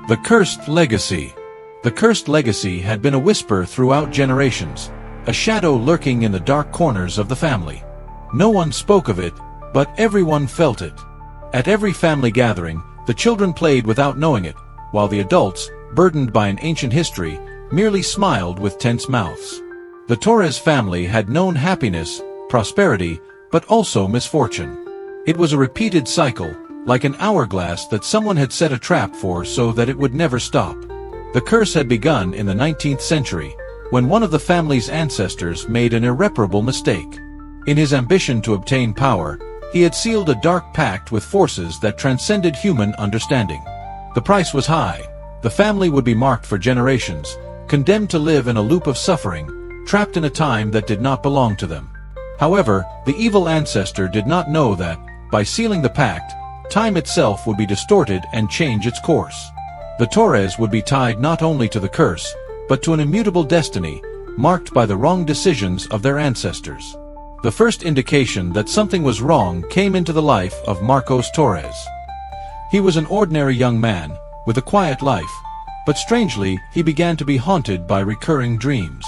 The Cursed Legacy. The cursed legacy had been a whisper throughout generations, a shadow lurking in the dark corners of the family. No one spoke of it, but everyone felt it. At every family gathering, the children played without knowing it, while the adults, burdened by an ancient history, merely smiled with tense mouths. The Torres family had known happiness, prosperity, but also misfortune. It was a repeated cycle, like an hourglass that someone had set a trap for so that it would never stop. The curse had begun in the 19th century, when one of the family's ancestors made an irreparable mistake. In his ambition to obtain power, he had sealed a dark pact with forces that transcended human understanding. The price was high. The family would be marked for generations, condemned to live in a loop of suffering, trapped in a time that did not belong to them. However, the evil ancestor did not know that, by sealing the pact, time itself would be distorted and change its course. The Torres would be tied not only to the curse, but to an immutable destiny, marked by the wrong decisions of their ancestors. The first indication that something was wrong came into the life of Marcos Torres. He was an ordinary young man, with a quiet life, but strangely, he began to be haunted by recurring dreams.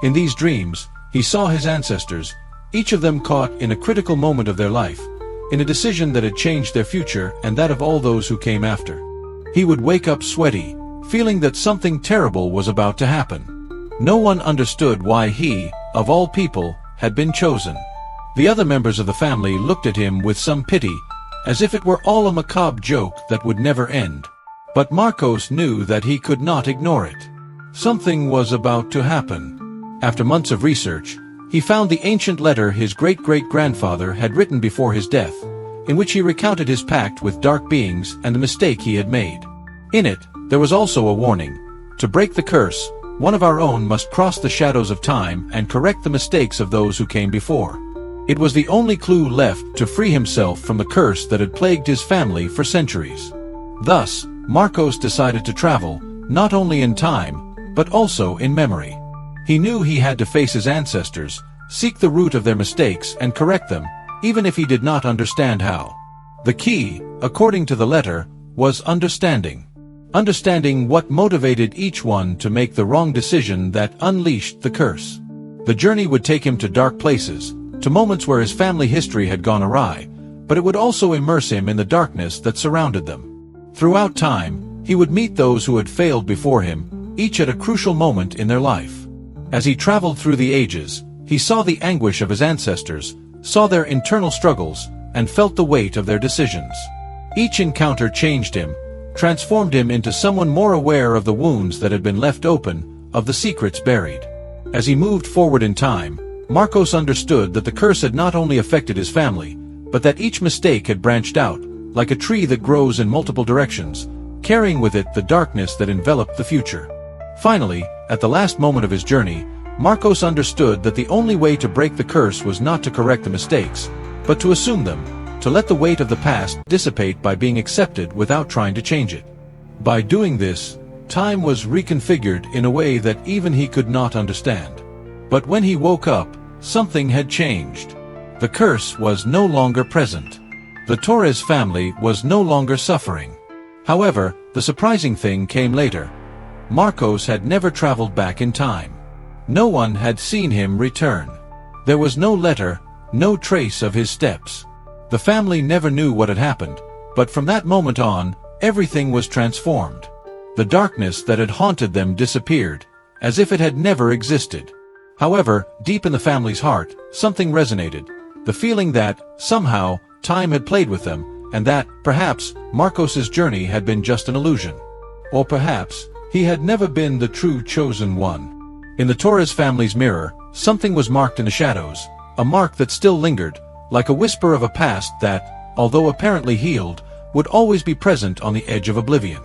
In these dreams, he saw his ancestors, each of them caught in a critical moment of their life, in a decision that had changed their future and that of all those who came after. He would wake up sweaty, feeling that something terrible was about to happen. No one understood why he, of all people, had been chosen. The other members of the family looked at him with some pity, as if it were all a macabre joke that would never end. But Marcos knew that he could not ignore it. Something was about to happen. After months of research, he found the ancient letter his great-great-grandfather had written before his death, in which he recounted his pact with dark beings and the mistake he had made. In it, there was also a warning. To break the curse, one of our own must cross the shadows of time and correct the mistakes of those who came before. It was the only clue left to free himself from the curse that had plagued his family for centuries. Thus, Marcos decided to travel, not only in time, but also in memory. He knew he had to face his ancestors, seek the root of their mistakes and correct them, even if he did not understand how. The key, according to the letter, was understanding. Understanding what motivated each one to make the wrong decision that unleashed the curse. The journey would take him to dark places, to moments where his family history had gone awry, but it would also immerse him in the darkness that surrounded them. Throughout time, he would meet those who had failed before him, each at a crucial moment in their life. As he traveled through the ages, he saw the anguish of his ancestors, saw their internal struggles, and felt the weight of their decisions. Each encounter changed him, transformed him into someone more aware of the wounds that had been left open, of the secrets buried. As he moved forward in time, Marcos understood that the curse had not only affected his family, but that each mistake had branched out, like a tree that grows in multiple directions, carrying with it the darkness that enveloped the future. Finally, at the last moment of his journey, Marcos understood that the only way to break the curse was not to correct the mistakes, but to assume them, to let the weight of the past dissipate by being accepted without trying to change it. By doing this, time was reconfigured in a way that even he could not understand. But when he woke up, something had changed. The curse was no longer present. The Torres family was no longer suffering. However, the surprising thing came later. Marcos had never traveled back in time. No one had seen him return. There was no letter, no trace of his steps. The family never knew what had happened, but from that moment on, everything was transformed. The darkness that had haunted them disappeared, as if it had never existed. However, deep in the family's heart, something resonated. The feeling that, somehow, time had played with them, and that, perhaps, Marcos's journey had been just an illusion. Or perhaps, he had never been the true chosen one. In the Torres family's mirror, something was marked in the shadows, a mark that still lingered, like a whisper of a past that, although apparently healed, would always be present on the edge of oblivion.